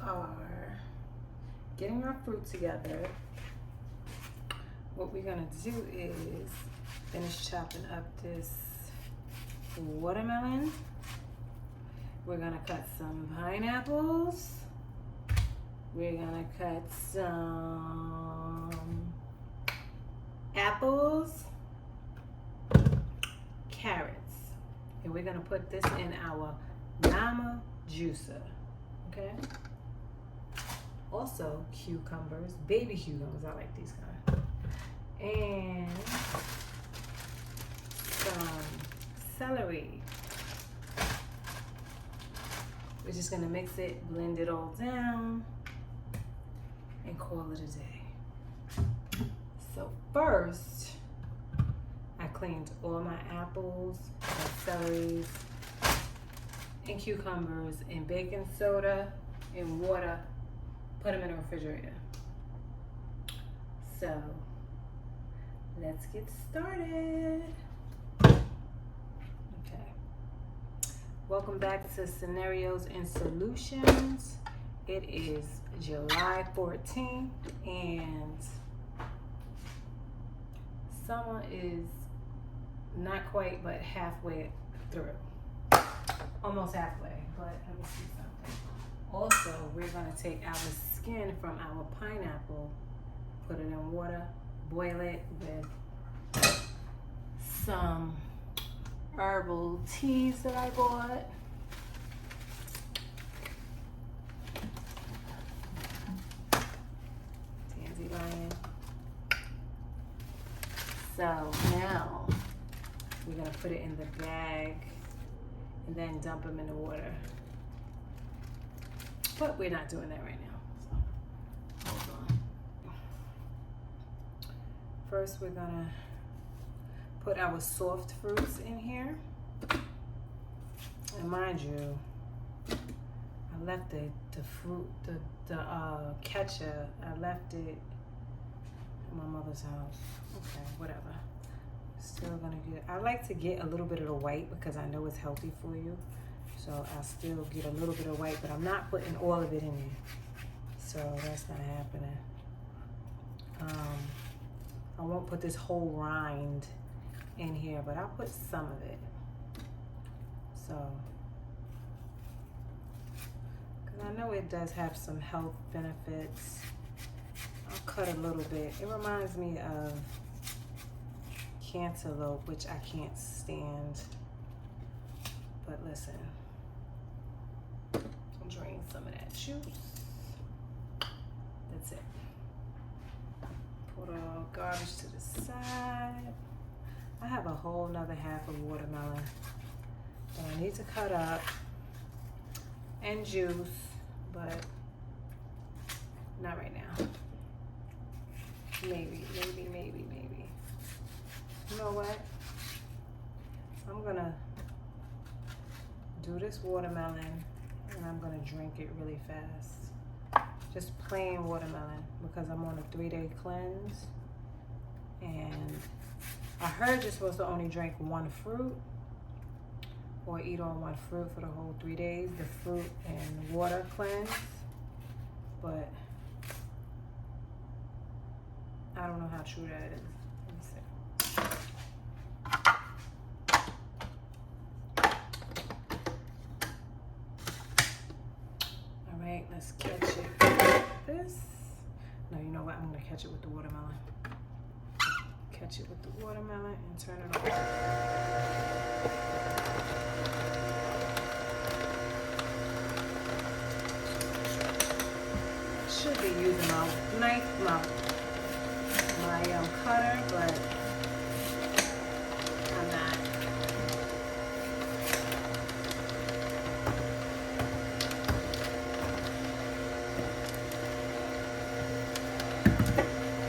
are getting our fruit together, what we're gonna do is finish chopping up this watermelon. We're gonna cut some pineapples. We're gonna cut some apples, carrots, and we're gonna put this in our Mama juicer, okay? Also cucumbers, baby cucumbers, I like these kind. And some celery. We're just gonna mix it, blend it all down, and call it a day. So first, I cleaned all my apples, my celeries, and cucumbers in baking soda and water, put them in the refrigerator. So let's get started. Okay. Welcome back to Scenarios and Solutions. It is July 14th and summer is not quite but halfway through. Almost halfway, but let me see something. Also, we're gonna take our skin from our pineapple, put it in water, boil it with some herbal teas that I bought. Dandelion. So now we're gonna put it in the bag and then dump them in the water. But we're not doing that right now. So hold on. First, we're gonna put our soft fruits in here. And mind you, I left the fruit, the ketchup, I left it at my mother's house. Okay, whatever. Still gonna get, I like to get a little bit of the white because I know it's healthy for you. So I'll still get a little bit of white, but I'm not putting all of it in there. So that's not happening. I won't put this whole rind in here, but I'll put some of it. So, because I know it does have some health benefits. I'll cut a little bit. It reminds me of cantaloupe, which I can't stand. But listen, I'll drain some of that juice. That's it. Put all garbage to the side. I have a whole nother half of watermelon that I need to cut up and juice, but not right now. Maybe. You know what? I'm gonna do this watermelon and I'm gonna drink it really fast. Just plain watermelon because I'm on a 3-day cleanse. And I heard you're supposed to only drink one fruit or eat on one fruit for the whole 3 days, the fruit and water cleanse. But I don't know how true that is. Let me see. All right, let's catch it with this. No, you know what? I'm gonna catch it with the watermelon. Catch it with the watermelon and turn it off. I should be using my knife, my cutter, but I'm not.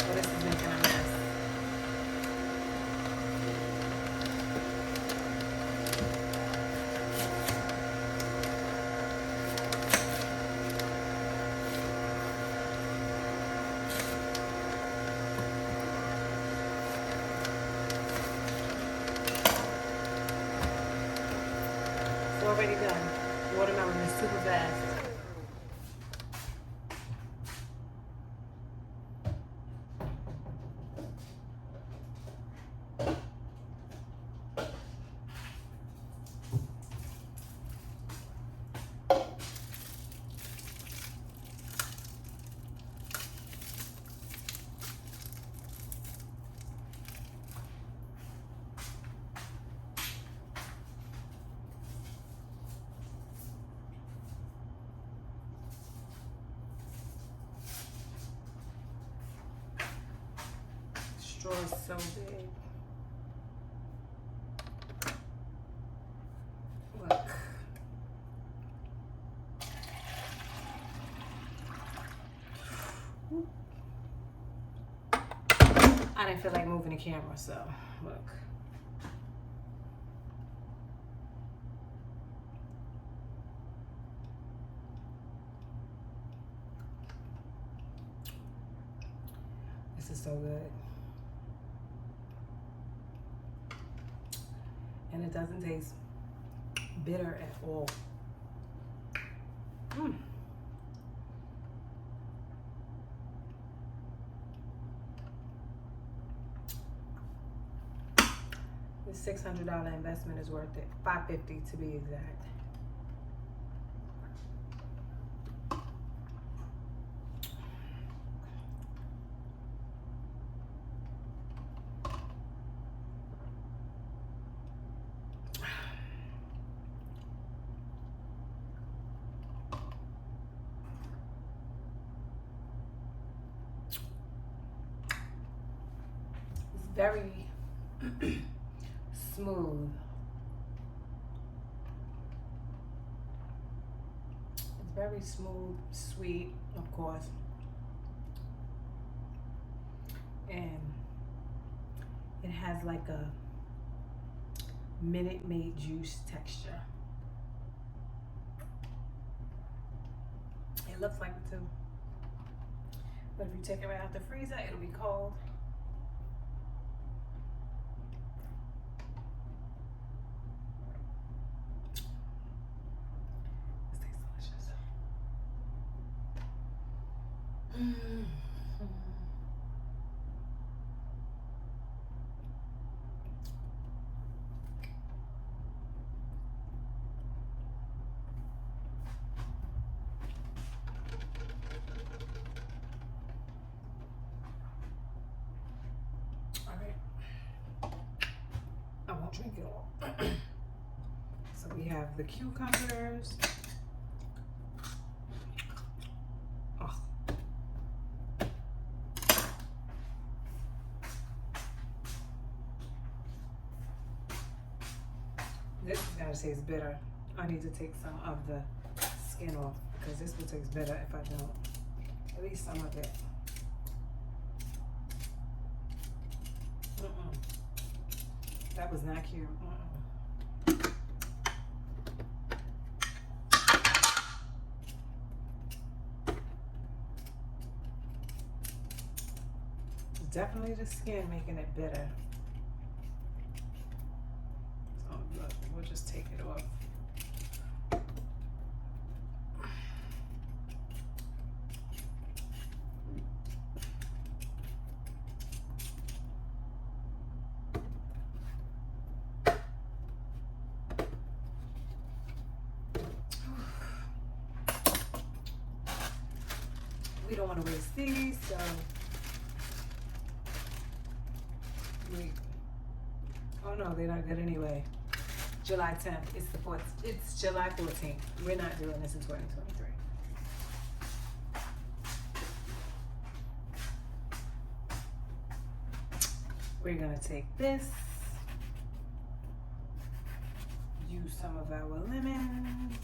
Oh, this is making a mess. Already done. Watermelon is super fast. straw is so big. Look. I didn't feel like moving the camera, so look. This is so good. And it doesn't taste bitter at all. This $600 investment is worth it. $550 to be exact. Very smooth. It's very smooth, sweet, of course. And it has like a Minute Maid juice texture. It looks like it too. But if you take it right out the freezer, it'll be cold. I won't drink it all. So we have the cucumbers. Oh. This is gonna taste bitter. I need to take some of the skin off because this will taste bitter if I don't. At least some of it. That was not cute. Definitely the skin making it bitter. So look, we'll just take it off. We don't want to waste these, so oh no, they're not good anyway. July 10th. It's the 4th. It's July 14th. We're not doing this in 2023. We're gonna take this, use some of our lemons.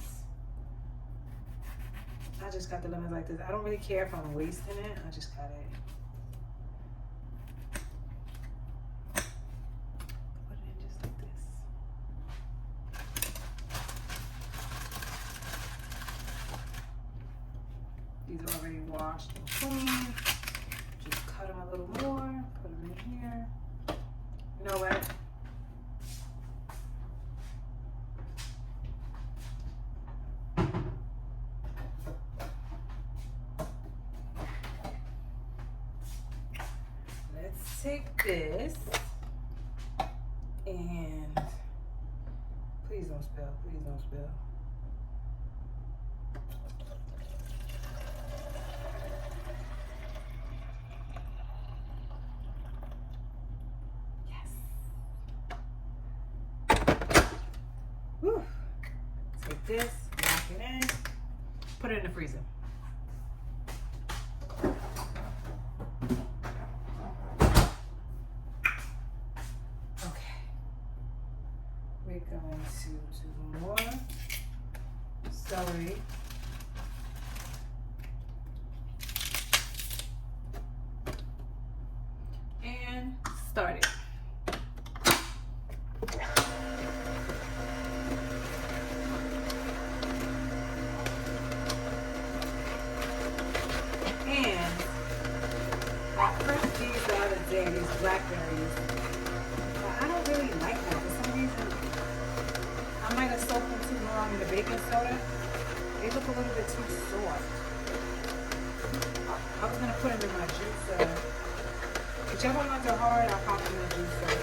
I just got the lemons like this. I don't really care if I'm wasting it. I just got it. Put it in just like this. These are already washed and clean. Just cut them a little more. Put them in here. You know what? Take this and please don't spill, please don't spill. Yes. Whew. Take this, lock it in, put it in the freezer. right. And start it. And I pressed these the other day, these blackberries. But I don't really like them. For some reason, I might have soaked them too long in the baking soda. They look a little bit too soft. I was going to put them in my juicer. Whichever ones are hard, I'll pop them in the juicer.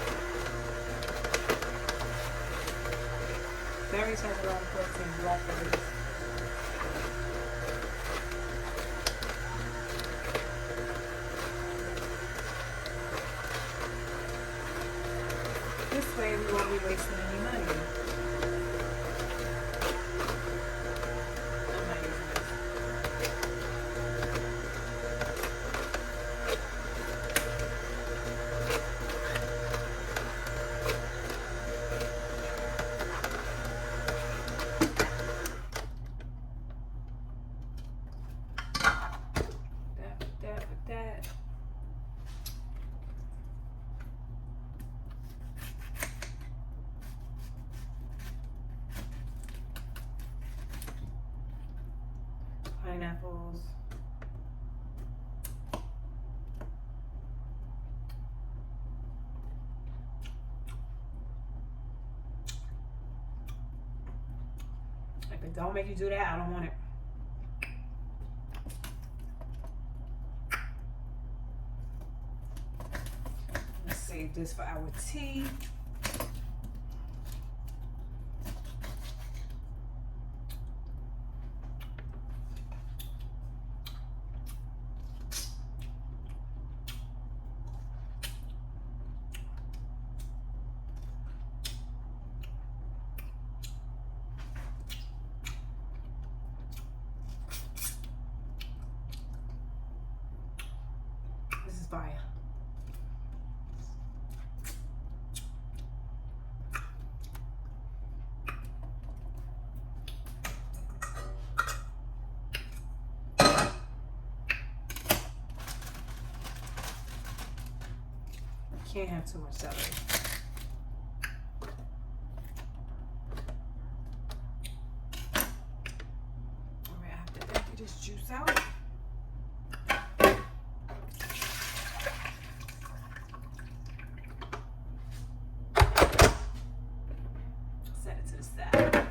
Berries has a lot of protein, blackberries. This way we won't be wasting any money. I'm not using this. That. Pineapples. If it don't make you do that, I don't want it. Let's save this for our tea. This is fire. Can't have too much celery. All right, I have to empty this juice out. Set it to the side.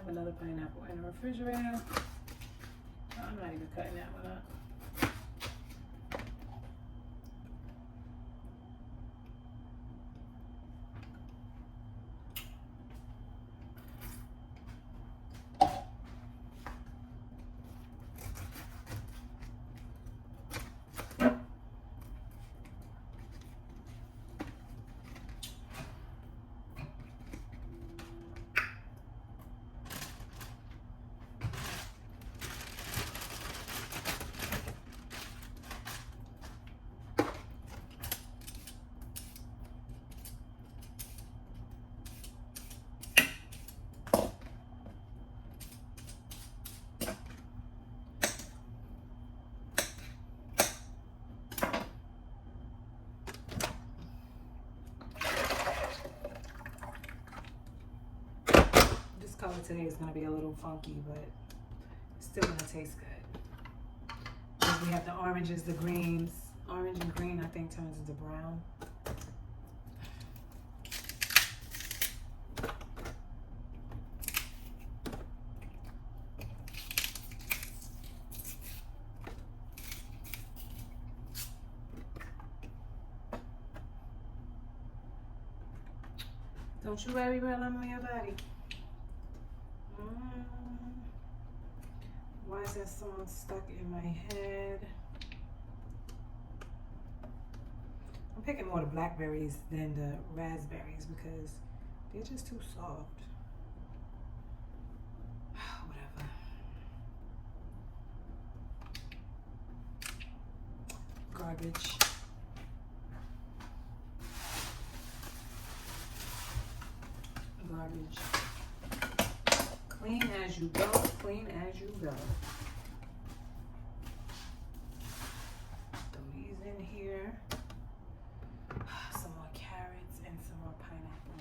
Another pineapple in the refrigerator. I'm not even cutting that one up. Color today is going to be a little funky, but it's still going to taste good. We have the oranges, the greens. Orange and green, I think, turns into brown. Don't you worry about on your body. Why is that song stuck in my head? I'm picking more the blackberries than the raspberries because they're just too soft. Whatever. Garbage. Garbage. Clean as you go, clean as you go. Throw these in here. Some more carrots and some more pineapple.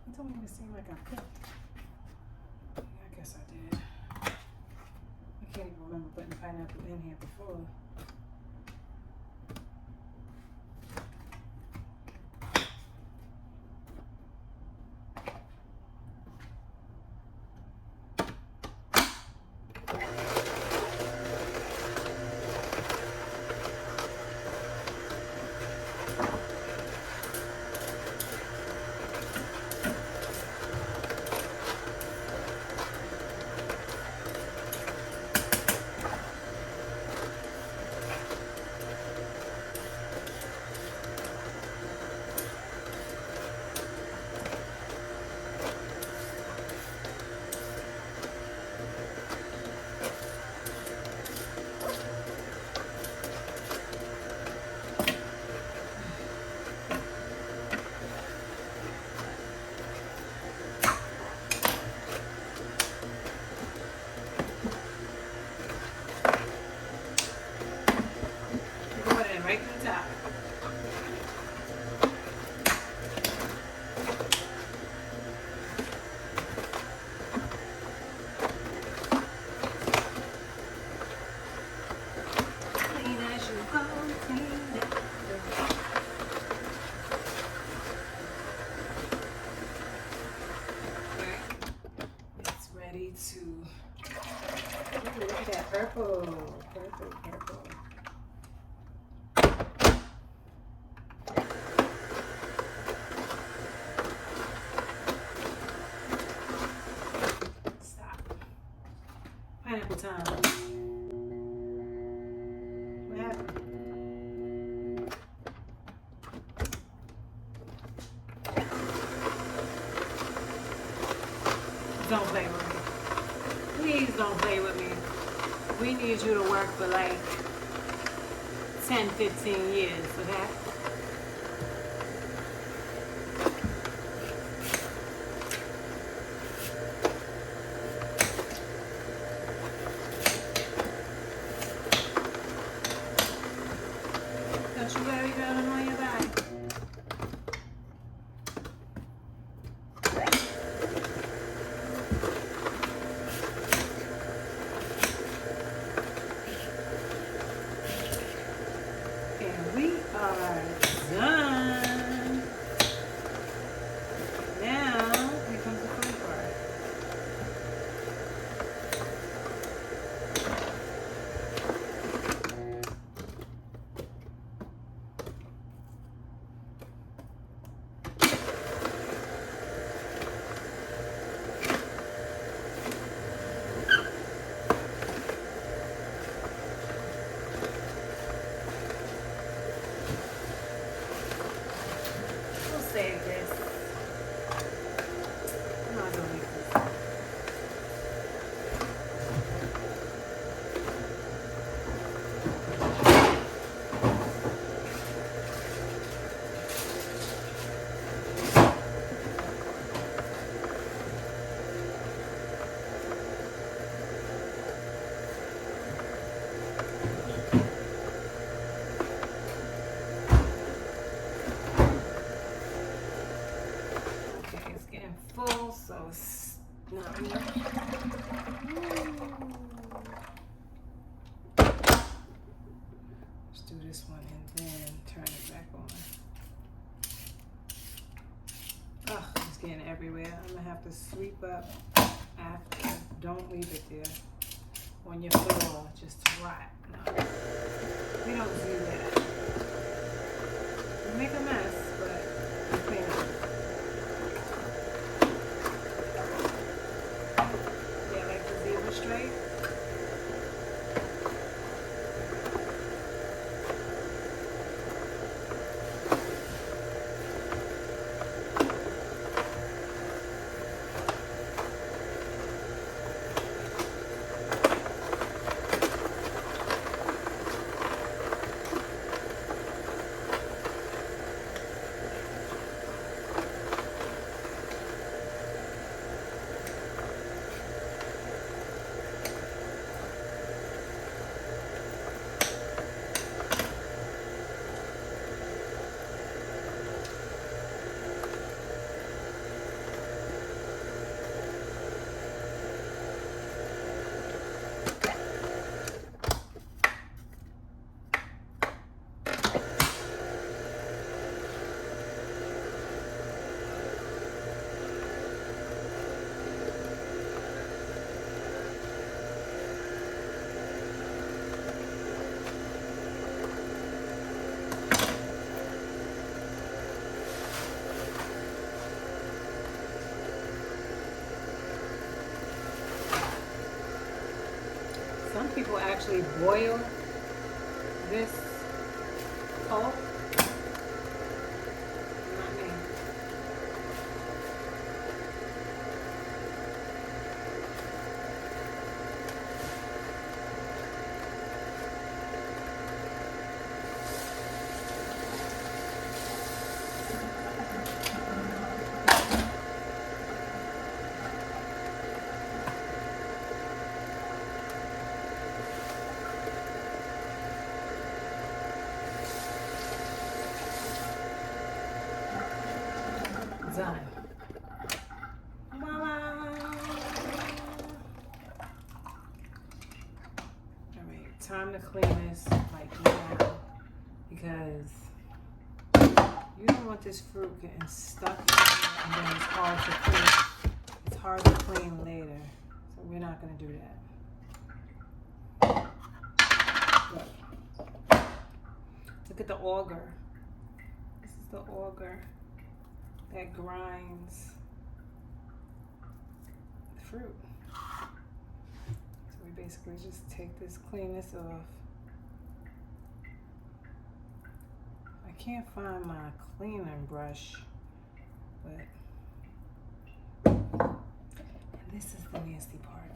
It don't even seem like I cooked. Yeah, I guess I did. I can't even remember putting pineapple in here before. So careful. Stop. Pineapple time. What happened? Don't play with me. Please don't play with me. We need you to work for like 10, 15 years, okay? Don't you worry, girl, I'm on your back. We are done. Now, here comes the fun part. Save this. No, I don't need this. Full, so it's not enough. Let's do this one and then turn it back on. Oh, it's getting everywhere. I'm gonna have to sweep up after. Don't leave it there on your floor, just rot. No, we don't do that. We make a mess, but we clean up. Straight. Some people actually boil this pulp. Not me. Done. Voila. Alright, time to clean this like now because you don't want this fruit getting stuck in there and then it's hard to clean. It's hard to clean later. So we're not going to do that. Look at the auger. This is the auger that grinds the fruit. So we basically just take this, clean this off. I can't find my cleaning brush, but and this is the nasty part.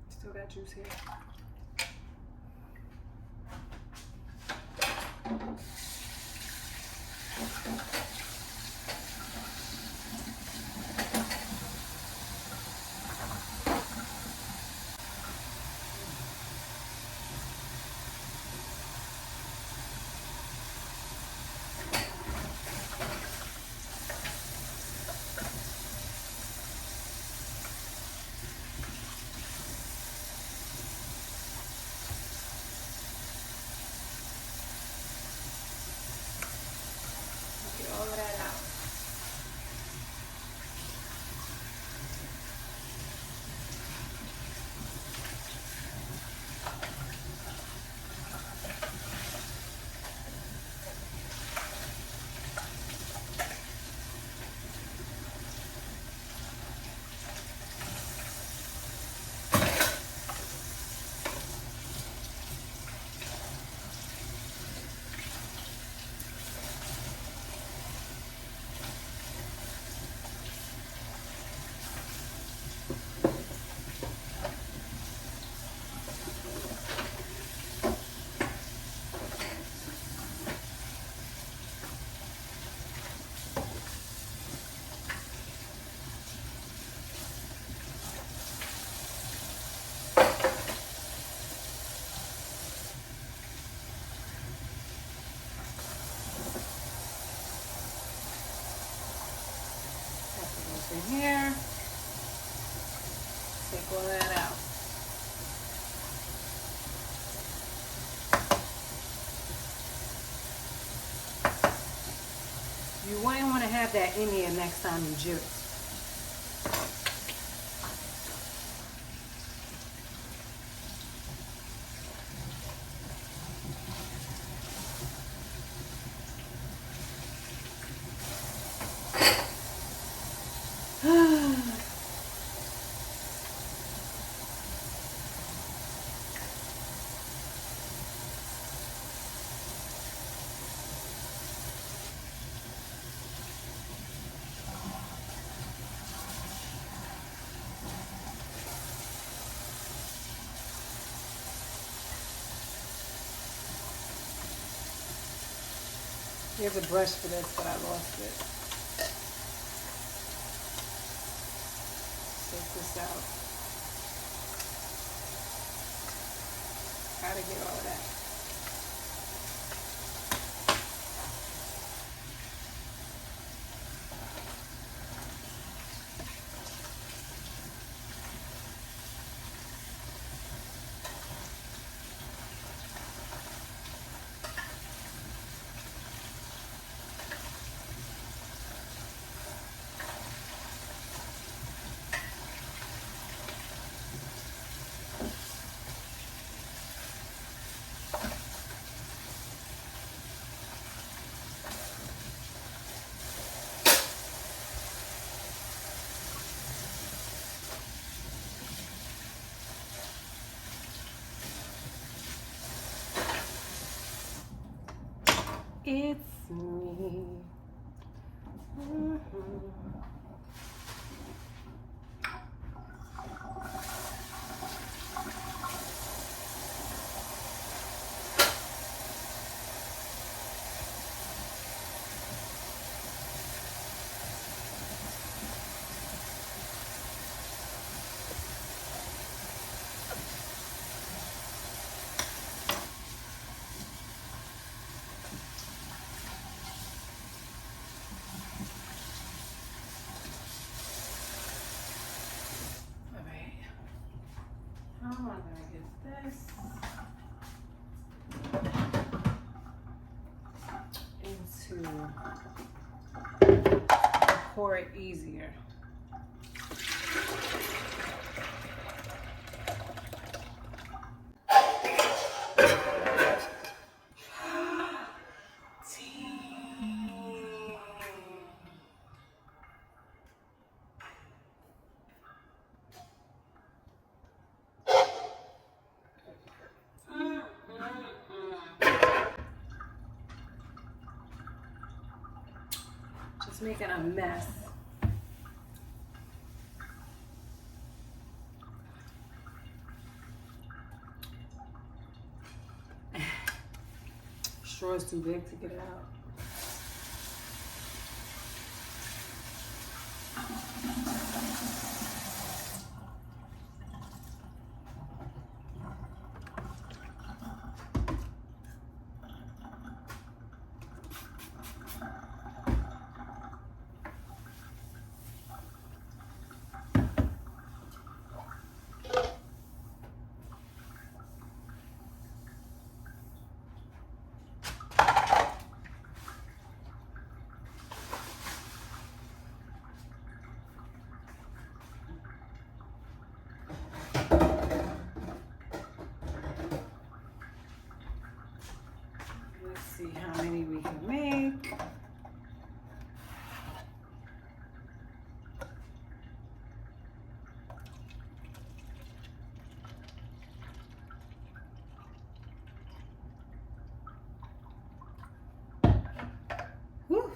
Still got juice here. Get all of that out. In here, take all that out. You wouldn't want to have that in here next time you juice. Here's a brush for this, but I lost it. Take this out. Gotta get all of that. It's me. How am I gonna get this into pour it easier? It's making a mess. Straw is too big to get it out. Let's see how many we can make. Whew.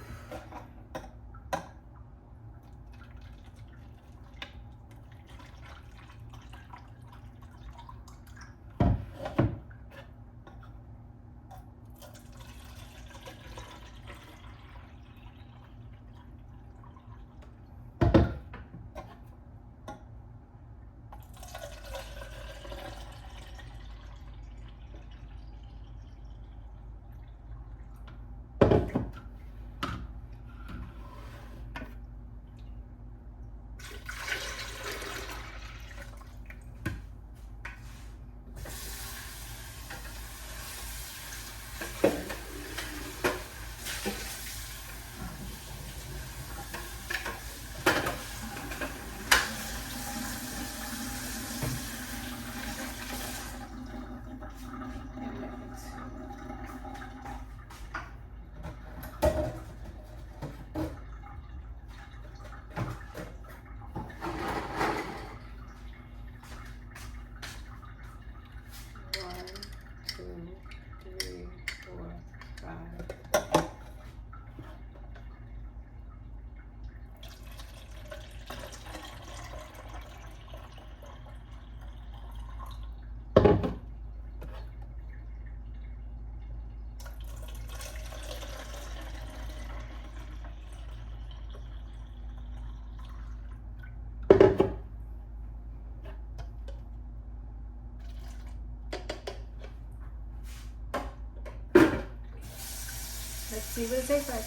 Let's see what it tastes like.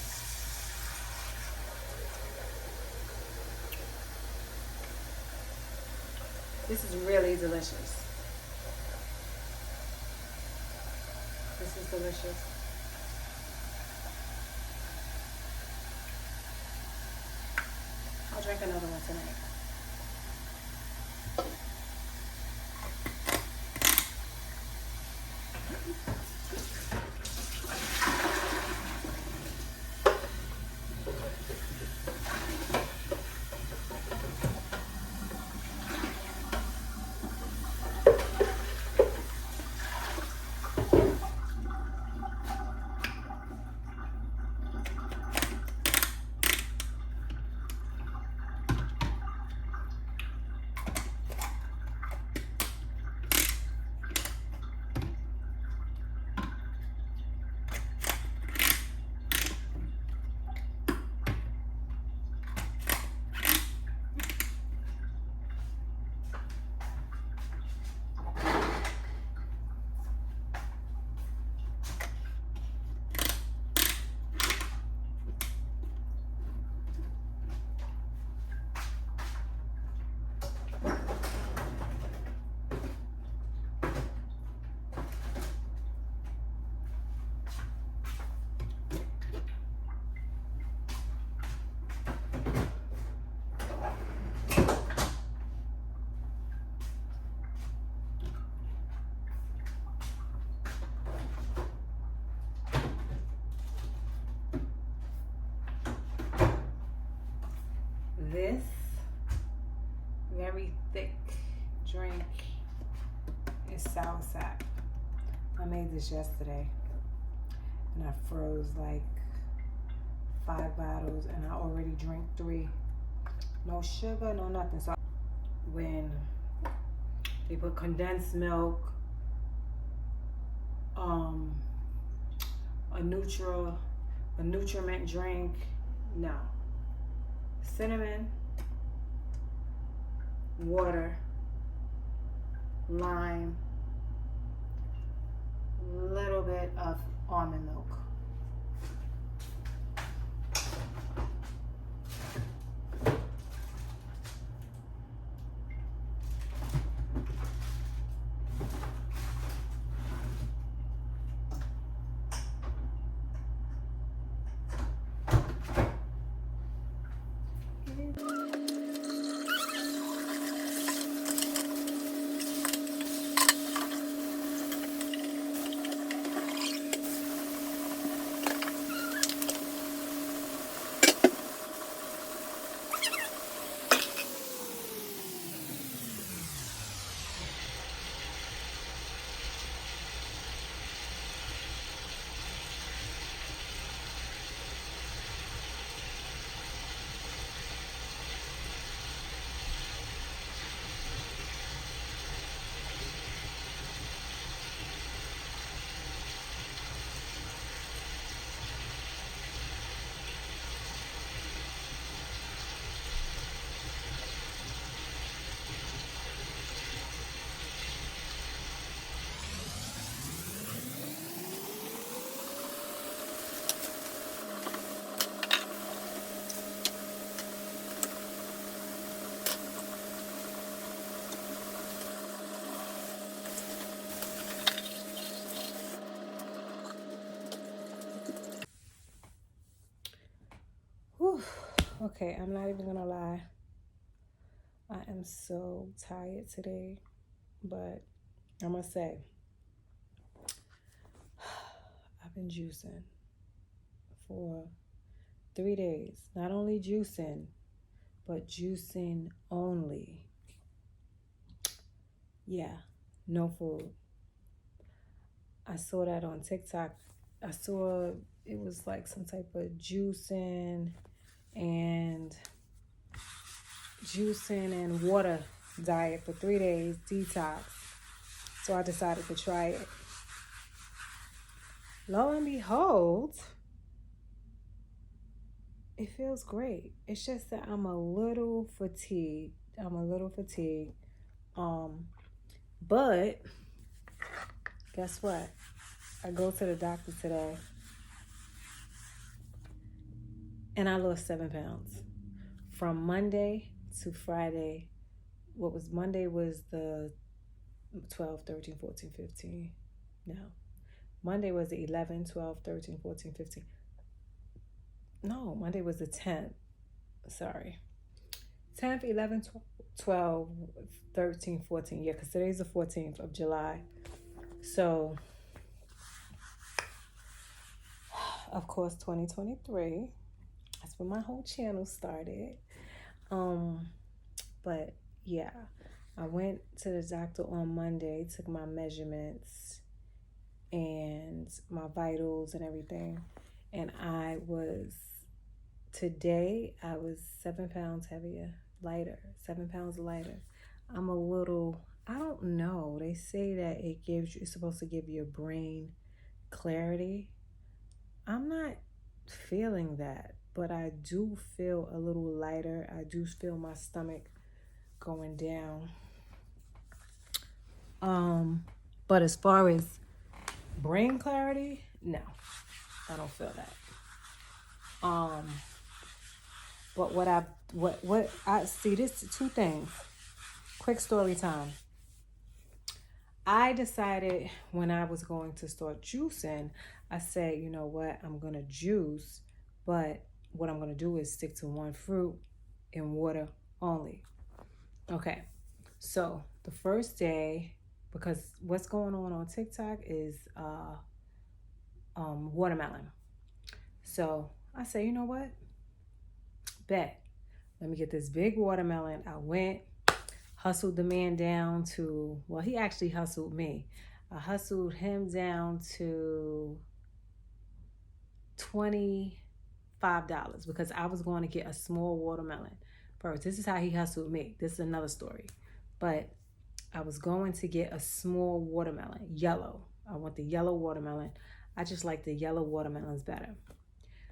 This is really delicious. This is delicious. I'll drink another one tonight. This very thick drink is soursop. I made this yesterday and I froze like 5 bottles and I already drank 3. No sugar, no nothing. So when they put condensed milk, a nutriment drink, no. Cinnamon, water, lime, little bit of almond milk. Whew. Okay, I'm not even gonna lie. I am so tired today, but I must say, I've been juicing for 3 days. Not only juicing, but juicing only. Yeah, no food. I saw that on TikTok. I saw it was like some type of juicing and water diet for 3 days, detox. So I decided to try it. Lo and behold, it feels great. It's just that I'm a little fatigued. But guess what? I go to the doctor today and I lost 7 pounds from Monday to Friday. What was Monday was the 12, 13, 14, 15. No. Monday was the 11, 12, 13, 14, 15. No, Monday was the 10th. Sorry. 10th, 11th, 12, 13, 14. Yeah, because today's the 14th of July. So, of course, 2023. That's when my whole channel started. But yeah, I went to the doctor on Monday, took my measurements and my vitals and everything. And today I was 7 pounds heavier, 7 pounds lighter. I'm a little, I don't know. They say that it's supposed to give your brain clarity. I'm not feeling that, but I do feel a little lighter. I do feel my stomach going down. But as far as brain clarity, no, I don't feel that. But what I see, this 2 things. Quick story time. I decided when I was going to start juicing, I said, you know what, I'm going to juice, but what I'm going to do is stick to 1 fruit and water only. Okay, so the first day, because what's going on TikTok is watermelon. So I say, you know what, bet, let me get this big watermelon. I went, hustled the man down to, well, he actually hustled me. I hustled him down to 25 $5 because I was going to get a small watermelon first. This is how he hustled me. This is another story. But I was going to get a small watermelon, yellow. I want the yellow watermelon. I just like the yellow watermelons better.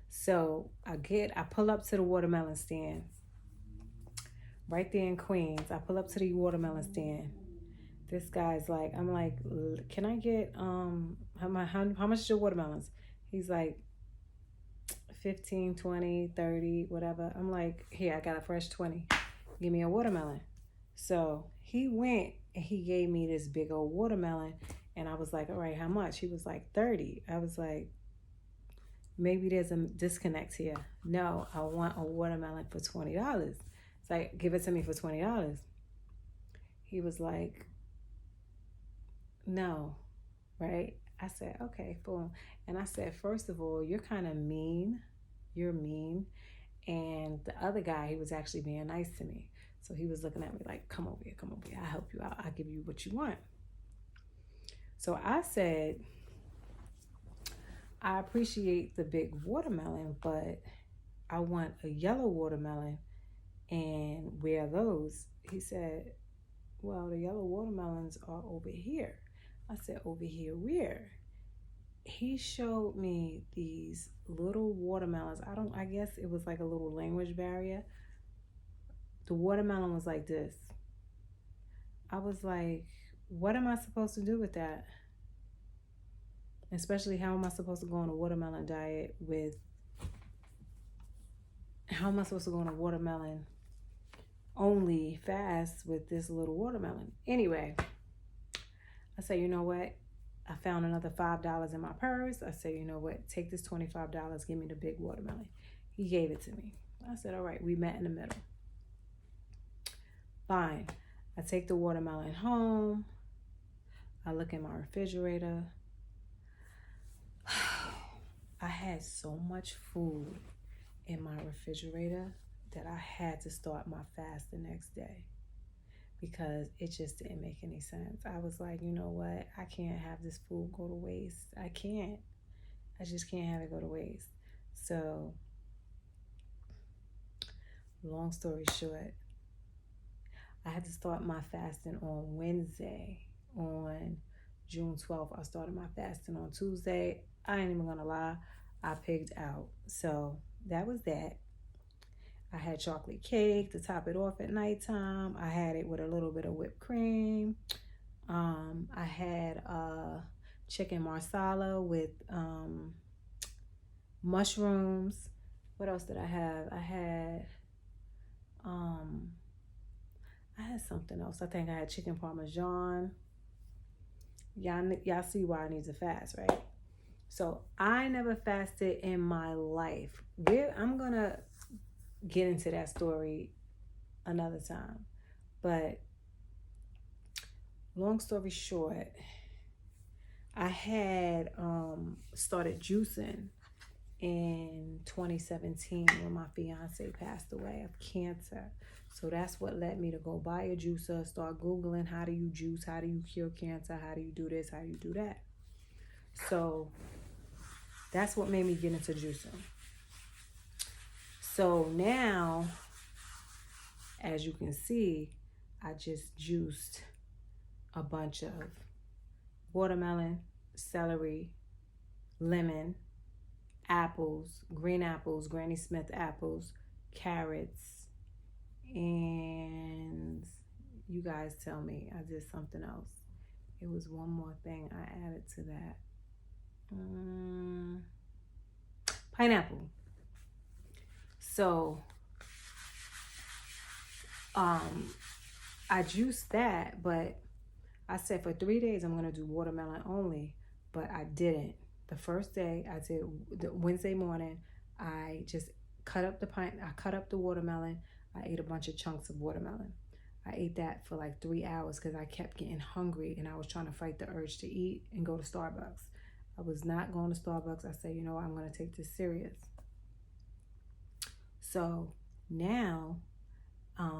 So I pull up to the watermelon stand right there in Queens. I pull up to the watermelon stand. This guy's like, I'm like, can I get, how much is your watermelons? He's like, 15, 20, 30, whatever. I'm like, here, I got a fresh 20. Give me a watermelon. So he went and he gave me this big old watermelon. And I was like, all right, how much? He was like 30. I was like, maybe there's a disconnect here. No, I want a watermelon for $20. It's like, give it to me for $20. He was like, no, right? I said, okay, cool. And I said, first of all, you're kind of mean. You're mean. And the other guy, he was actually being nice to me. So he was looking at me like, come over here, I'll help you out. I'll give you what you want. So I said, I appreciate the big watermelon, but I want a yellow watermelon. And where are those? He said, well, the yellow watermelons are over here. I said, over here where? He showed me these little watermelons. I guess it was like a little language barrier. The watermelon was like this. I was like, what am I supposed to do with that? Especially, how am I supposed to go on a watermelon diet with, how am I supposed to go on a watermelon only fast with this little watermelon? Anyway, I said, you know what? I found another $5 in my purse. I said, you know what? Take this $25, give me the big watermelon. He gave it to me. I said, all right, we met in the middle. Fine. I take the watermelon home. I look in my refrigerator. I had so much food in my refrigerator that I had to start my fast the next day because it just didn't make any sense. I was like, you know what? I can't have this food go to waste. I can't. I just can't have it go to waste. So, long story short, I had to start my fasting on Wednesday. On June 12th, I started my fasting on Tuesday. I ain't even gonna lie, I pigged out. So that was that. I had chocolate cake to top it off at nighttime. I had it with a little bit of whipped cream. I had chicken marsala with mushrooms. What else did I have? I had something else. I think I had chicken parmesan. Y'all see why I need to fast, right? So I never fasted in my life. I'm gonna get into that story another time. But long story short, I had started juicing in 2017 when my fiance passed away of cancer. So that's what led me to go buy a juicer, start Googling how do you juice, how do you cure cancer, how do you do this, how do you do that. So that's what made me get into juicing. So now, as you can see, I just juiced a bunch of watermelon, celery, lemon, apples, green apples, Granny Smith apples, carrots, and you guys tell me, I did something else. It was one more thing I added to that. Pineapple. So, I juiced that, but I said for 3 days I'm gonna do watermelon only, but I didn't. The first day I did, the Wednesday morning, I just cut up the watermelon. I ate a bunch of chunks of watermelon. I ate that for like 3 hours because I kept getting hungry and I was trying to fight the urge to eat and go to Starbucks. I was not going to Starbucks. I said, you know what, I'm going to take this serious. So now I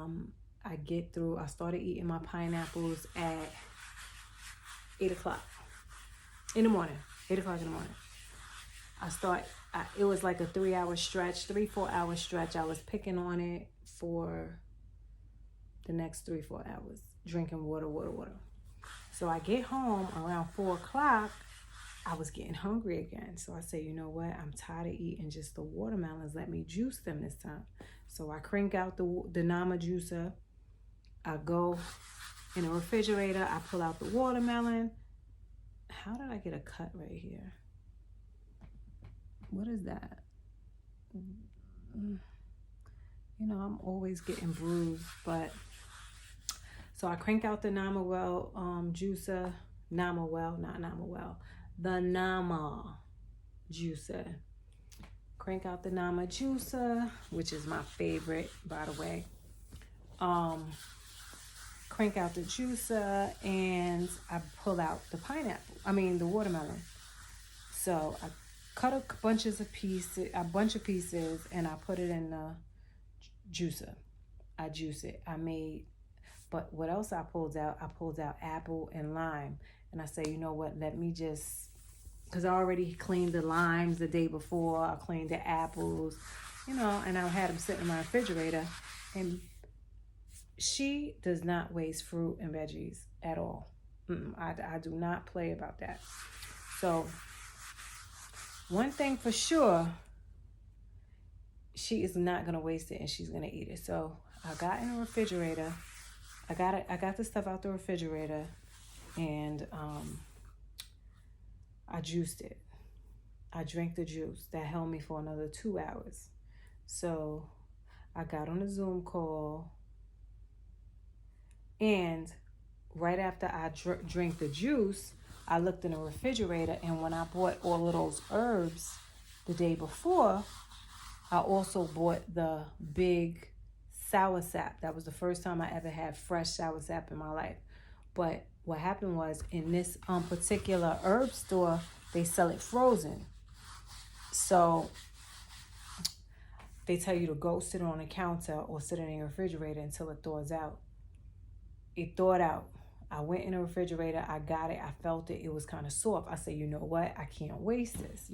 started eating my pineapples at 8 o'clock in the morning. 8 o'clock in the morning. it was like a 3-hour stretch, 3-4 hour stretch. I was picking on it for the next 3-4 hours, drinking water. So I get home around 4 o'clock. I was getting hungry again. So I said, you know what? I'm tired of eating just the watermelons. Let me juice them this time. So I crank out the Nama juicer. I go in the refrigerator. I pull out the watermelon. How did I get a cut right here? What is that? You know, I'm always getting bruised, but so I crank out the Nama juicer. The Nama juicer. Crank out the Nama juicer, which is my favorite, by the way. Crank out the juicer, and I pull out the watermelon. So I cut a bunch of pieces, and I put it in the juicer. I juice it. But what else I pulled out? I pulled out apple and lime. And I say, you know what, let me because I already cleaned the limes the day before. I cleaned the apples, and I had them sitting in my refrigerator. And she does not waste fruit and veggies at all. I do not play about that. So one thing for sure, she is not going to waste it, and she's going to eat it. So I got in the refrigerator. I got the stuff out the refrigerator, and I juiced it. I drank the juice. That held me for another 2 hours. So I got on a Zoom call, and right after I drank the juice, I looked in the refrigerator, and when I bought all of those herbs the day before, I also bought the big soursop. That was the first time I ever had fresh soursop in my life. But what happened was, in this particular herb store, they sell it frozen. So they tell you to go sit on a counter or sit in a refrigerator until it thaws out. It thawed out. I went in the refrigerator. I got it. I felt it. It was kind of soft. I said, you know what? I can't waste this.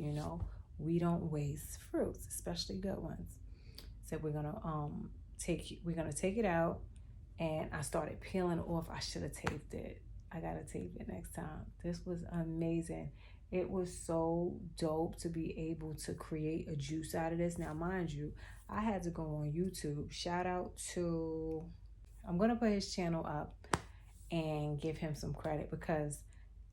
We don't waste fruits, especially good ones. Said we're gonna take it out, and I started peeling off. I should have taped it. I gotta tape it next time. This was amazing. It was so dope to be able to create a juice out of this. Now, mind you, I had to go on YouTube. Shout out to, I'm gonna put his channel up and give him some credit, because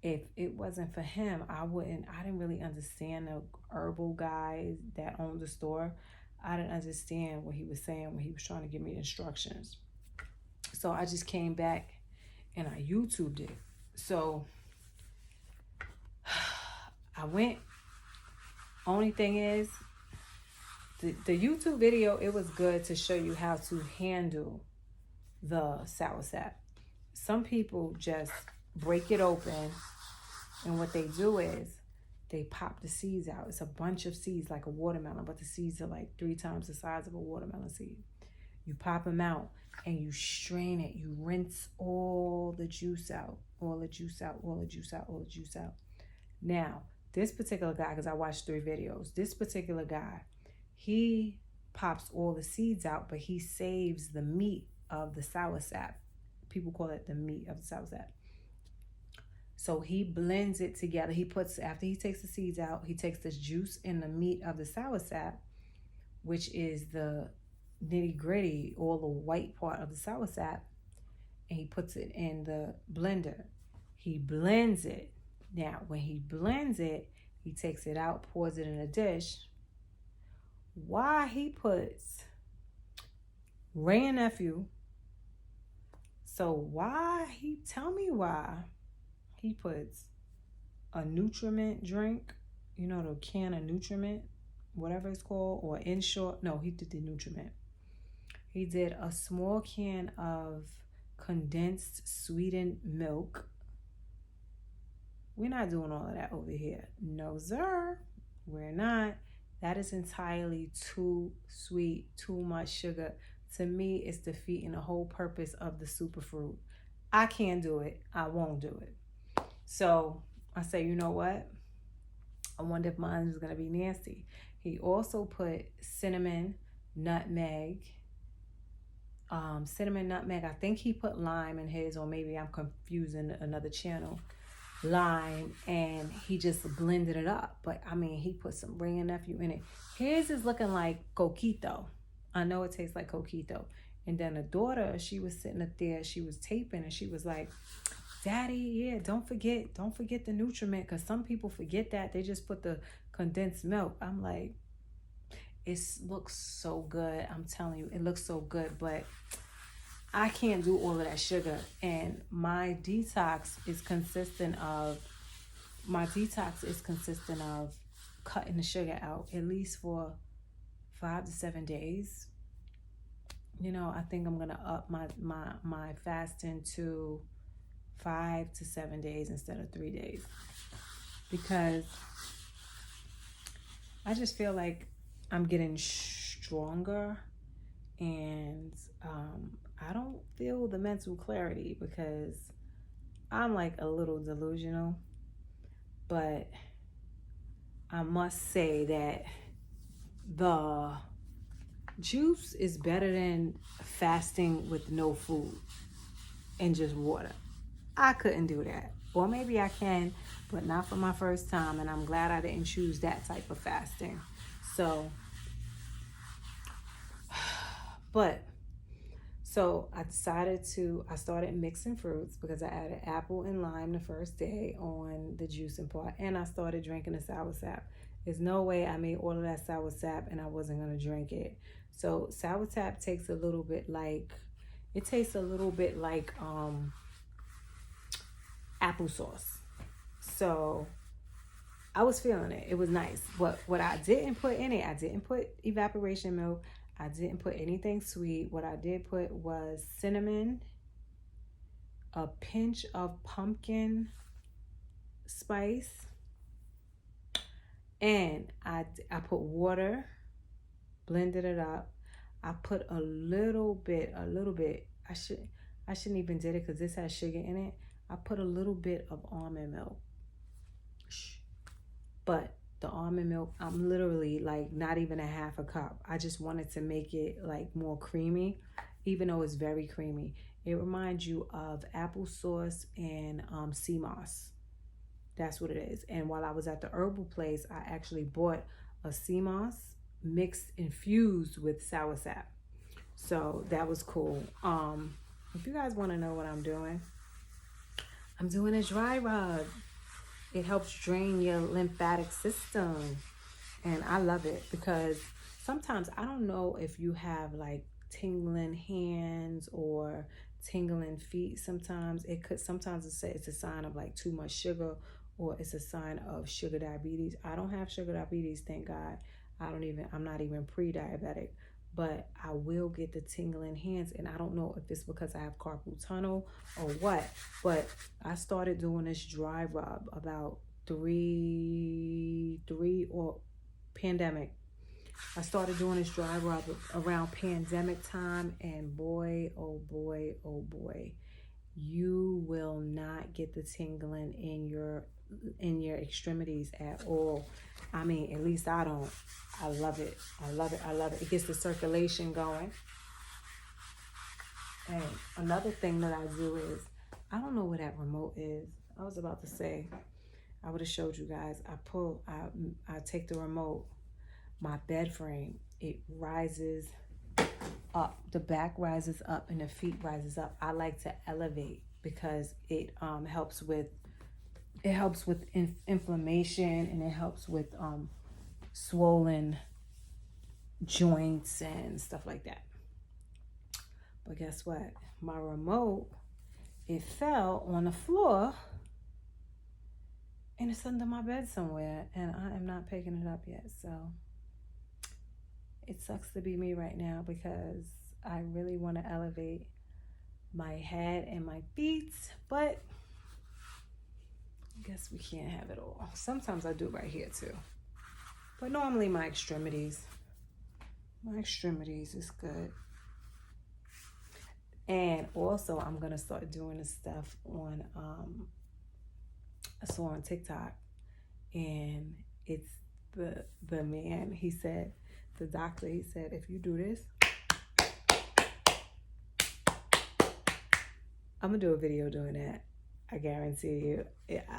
if it wasn't for him, I didn't really understand the herbal guy that owned the store. I didn't understand what he was saying when he was trying to give me the instructions. So I just came back and I YouTubed it. So I went. Only thing is, the YouTube video, it was good to show you how to handle the soursop. Some people just break it open, and what they do is they pop the seeds out. It's a bunch of seeds like a watermelon, but the seeds are like 3 times the size of a watermelon seed. You pop them out and you strain it. You rinse all the juice out, all the juice out. Now, this particular guy, because I watched 3 videos, this particular guy, he pops all the seeds out, but he saves the meat of the soursop. People call it the meat of the soursop. So he blends it together. After he takes the seeds out, he takes the juice and the meat of the soursop, which is the nitty gritty, all the white part of the soursop, and he puts it in the blender. He blends it. Now, when he blends it, he takes it out, pours it in a dish. Why he puts Ray and Nephew? So tell me why he puts a Nutriment drink, the can of Nutriment, whatever it's called, or in short, no, he did the Nutriment. He did a small can of condensed sweetened milk. We're not doing all of that over here. No, sir, we're not. That is entirely too sweet, too much sugar. To me, it's defeating the whole purpose of the superfruit. I can't do it. I won't do it. So I say, you know what? I wonder if mine is gonna be nasty. He also put cinnamon, nutmeg, cinnamon, nutmeg. I think he put lime in his, or maybe I'm confusing another channel. Lime, and he just blended it up. But I mean, he put some Ring and Nephew in it. His is looking like coquito. I know it tastes like coquito. And then the daughter, she was sitting up there, she was taping, and she was like, Daddy, yeah, don't forget the nutriment, because some people forget that. They just put the condensed milk. I'm like, it looks so good. I'm telling you, it looks so good, but I can't do all of that sugar. And my detox is consistent of cutting the sugar out at least for 5 to 7 days. You know, I think I'm gonna up my fasting to 5 to 7 days instead of 3 days, because I just feel like I'm getting stronger, and I don't feel the mental clarity because I'm like a little delusional. But I must say that the juice is better than fasting with no food and just water. I couldn't do that. Or maybe I can, but not for my first time. And I'm glad I didn't choose that type of fasting. So I started mixing fruits, because I added apple and lime the first day on the juicing part, and I started drinking the sour sap. There's no way I made all of that sour sap and I wasn't gonna drink it. So sour sap tastes a little bit like applesauce. So I was feeling it. It was nice. But what I didn't put in it, I didn't put evaporation milk. I didn't put anything sweet. What I did put was cinnamon, a pinch of pumpkin spice, and I put water, blended it up. I put a little bit. I shouldn't even did it because this has sugar in it. I put a little bit of almond milk. But the almond milk, I'm literally like not even a half a cup. I just wanted to make it like more creamy, even though it's very creamy. It reminds you of applesauce and sea moss. That's what it is. And while I was at the herbal place, I actually bought a sea moss infused with sour sap. So that was cool. If you guys want to know what I'm doing a dry rub. It helps drain your lymphatic system. And I love it because sometimes, I don't know if you have like tingling hands or tingling feet. Sometimes it's a sign of like too much sugar, or it's a sign of sugar diabetes. I don't have sugar diabetes, thank God. I'm not even pre-diabetic, but I will get the tingling hands, and I don't know if it's because I have carpal tunnel or what, but I started doing this dry rub about pandemic. I started doing this dry rub around pandemic time, and boy, oh boy, oh boy, you will not get the tingling in your extremities at all. I mean, at least I don't. I love it. I love it. I love it. It gets the circulation going. And another thing that I do is, I don't know where that remote is. I was about to say, I would have showed you guys. I take the remote, my bed frame, it rises up. The back rises up and the feet rises up. I like to elevate because it helps with inflammation, and it helps with swollen joints and stuff like that. But guess what? My remote, it fell on the floor, and it's under my bed somewhere, and I am not picking it up yet. So it sucks to be me right now, because I really want to elevate my head and my feet, but I guess we can't have it all. Sometimes I do right here too, but normally my extremities is good. And also, I'm gonna start doing this stuff on I saw on TikTok, and it's the man. He said, the doctor, he said, if you do this, I'm gonna do a video doing that. I guarantee you.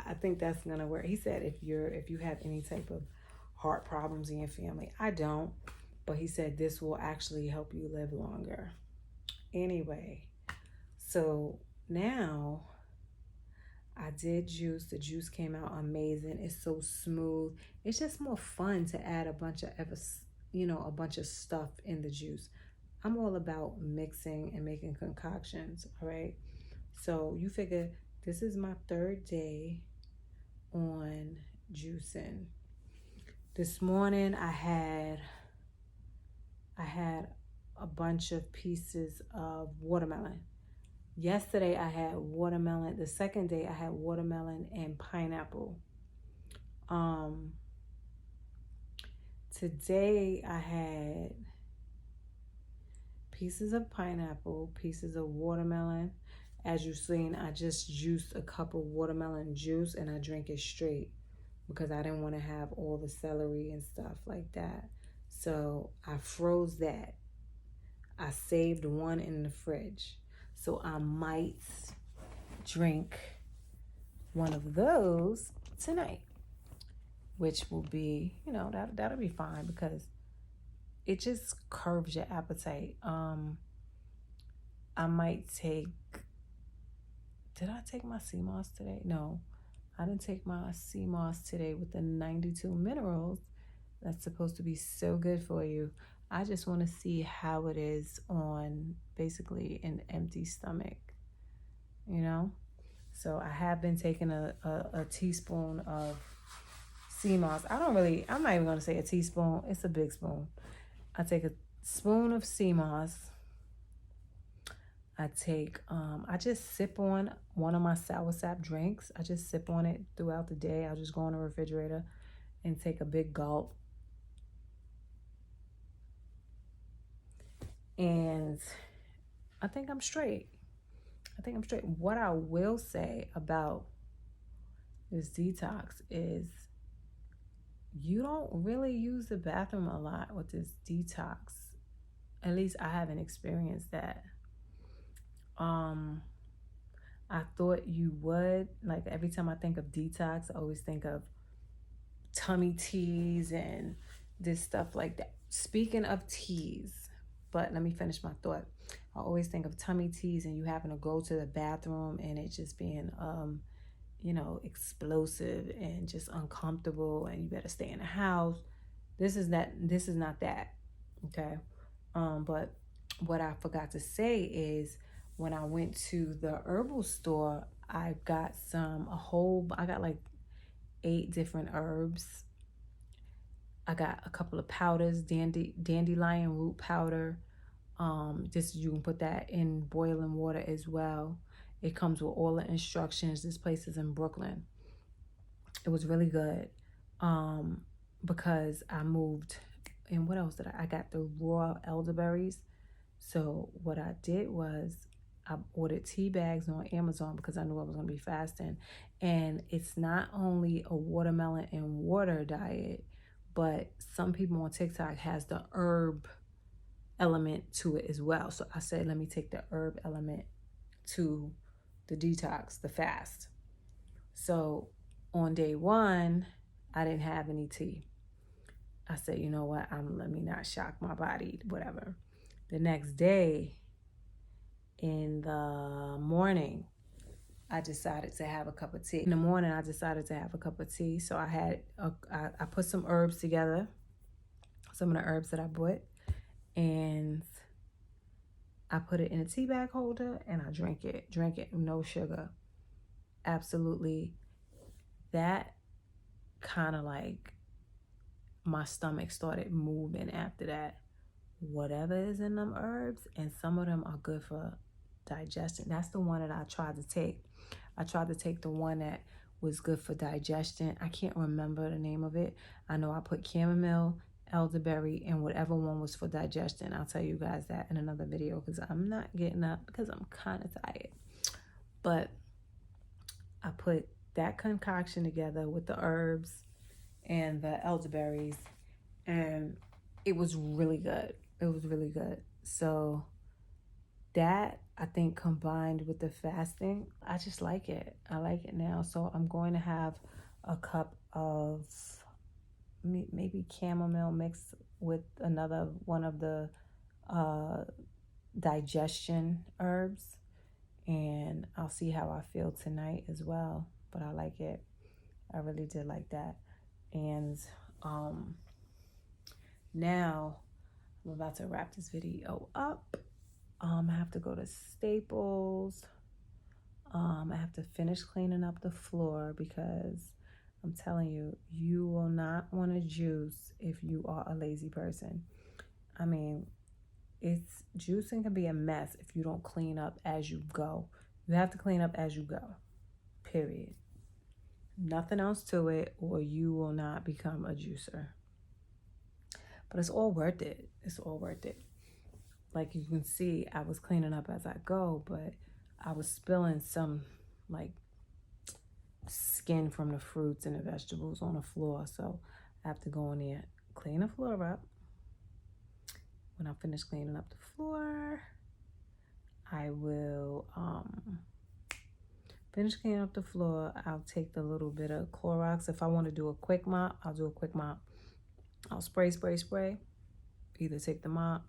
I think that's gonna work. He said if you have any type of heart problems in your family, I don't, but he said this will actually help you live longer. Anyway, so now I did juice. The juice came out amazing. It's so smooth. It's just more fun to add a bunch of stuff in the juice. I'm all about mixing and making concoctions, all right? So you figure this is my third day on juicing. This morning I had a bunch of pieces of watermelon. Yesterday I had watermelon. The second day I had watermelon and pineapple. Today I had pieces of pineapple, pieces of watermelon. As you've seen, I just juiced a cup of watermelon juice and I drank it straight because I didn't want to have all the celery and stuff like that. So I froze that. I saved one in the fridge. So I might drink one of those tonight, which will be, that'll be fine because it just curbs your appetite. I might take, did I take my sea moss today? No, I didn't take my sea moss today with the 92 minerals. That's supposed to be so good for you. I just want to see how it is on basically an empty stomach, So I have been taking a teaspoon of sea moss. I'm not even going to say a teaspoon. It's a big spoon. I take a spoon of sea moss. I just sip on one of my sour sap drinks. I just sip on it throughout the day. I'll just go in the refrigerator and take a big gulp. And I think I'm straight. What I will say about this detox is you don't really use the bathroom a lot with this detox. At least I haven't experienced that. I thought you would. Like every time I think of detox, I always think of tummy teas and this stuff like that. Speaking of teas, but let me finish my thought. I always think of tummy teas and you having to go to the bathroom and it just being, explosive and just uncomfortable and you better stay in the house. This is not that. Okay. But what I forgot to say is when I went to the herbal store, I got like 8 different herbs. I got a couple of powders, dandelion root powder. You can put that in boiling water as well. It comes with all the instructions. This place is in Brooklyn. It was really good. Because I moved, and what else did I got the raw elderberries. So what I did was I ordered tea bags on Amazon because I knew I was going to be fasting. And it's not only a watermelon and water diet, but some people on TikTok has the herb element to it as well. So I said, let me take the herb element to the detox, the fast. So on day 1, I didn't have any tea. I said, you know what? Let me not shock my body, whatever. The next day, in the morning, I decided to have a cup of tea. So I put some herbs together, some of the herbs that I bought, and I put it in a tea bag holder and I drank it, no sugar. Absolutely. That kind of like my stomach started moving after that. Whatever is in them herbs, and some of them are good for digestion. That's the one that I tried to take. I tried to take the one that was good for digestion. I can't remember the name of it. I know I put chamomile, elderberry, and whatever one was for digestion. I'll tell you guys that in another video because I'm not getting up because I'm kind of tired. But I put that concoction together with the herbs and the elderberries, and it was really good. It was really good. So that, I think, combined with the fasting, I just like it. I like it now. So I'm going to have a cup of maybe chamomile mixed with another one of the digestion herbs, and I'll see how I feel tonight as well. But I like it. I really did like that. And now I'm about to wrap this video up. I have to go to Staples. I have to finish cleaning up the floor because I'm telling you, you will not want to juice if you are a lazy person. I mean, juicing can be a mess if you don't clean up as you go. You have to clean up as you go, period. Nothing else to it, or you will not become a juicer. But it's all worth it. It's all worth it. Like you can see, I was cleaning up as I go, but I was spilling some like skin from the fruits and the vegetables on the floor. So I have to go in there, clean the floor up. When I finish cleaning up the floor, I will finish cleaning up the floor. I'll take the little bit of Clorox. If I want to do a quick mop, I'll do a quick mop. I'll spray. Either take the mop,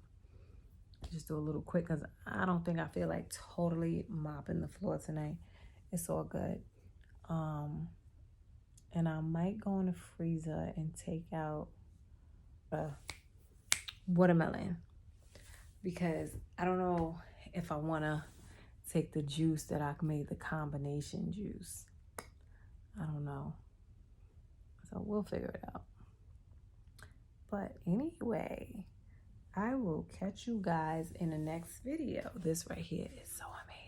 just do a little quick, because I don't think I feel like totally mopping the floor tonight. It's all good. And I might go in the freezer and take out a watermelon, because I don't know if I want to take the juice that I made, the combination juice. I don't know. So we'll figure it out. But anyway, I will catch you guys in the next video. This right here is so amazing.